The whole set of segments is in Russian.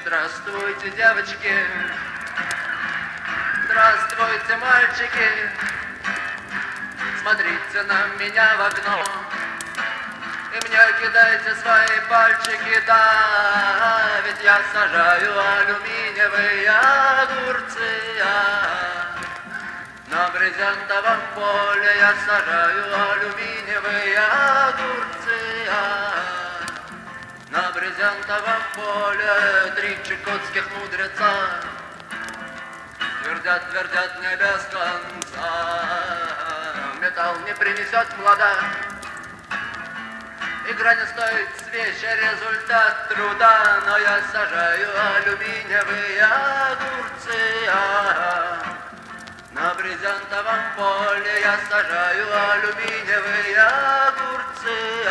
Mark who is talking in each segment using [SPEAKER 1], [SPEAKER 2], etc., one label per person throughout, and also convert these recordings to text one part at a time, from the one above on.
[SPEAKER 1] Здравствуйте, девочки, здравствуйте, мальчики. Смотрите на меня в окно и мне кидайте свои пальчики. Да, ведь я сажаю алюминиевые огурцы. На брезентовом поле я сажаю алюминиевые огурцы. На брезентовом поле три чукотских мудреца твердят не без конца. Металл не принесет плода, игра не стоит свечи, результат труда. Но я сажаю алюминиевые огурцы. На брезентовом поле я сажаю алюминиевые огурцы.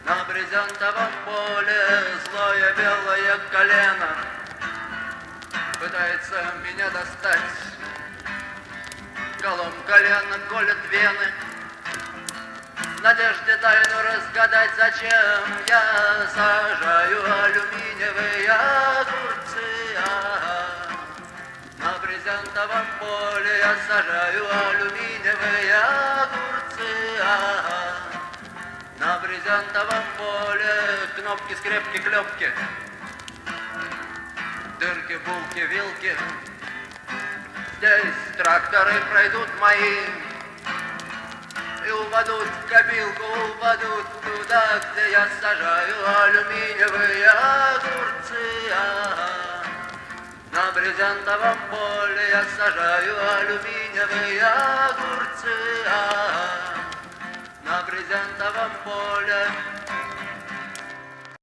[SPEAKER 1] На брезентовом поле злое белое колено пытается меня достать. Голом колена колет вены, в надежде тайну разгадать, зачем я сажаю алюминиевые огурцы. На брезентовом поле я сажаю алюминиевые огурцы. На брезентовом поле кнопки, скрепки, клепки, дырки, булки, вилки. Здесь тракторы пройдут мои и уводут копилку, уводут туда, где я сажаю алюминиевые огурцы. На брезентовом поле я сажаю алюминиевые огурцы. На брезентовом поле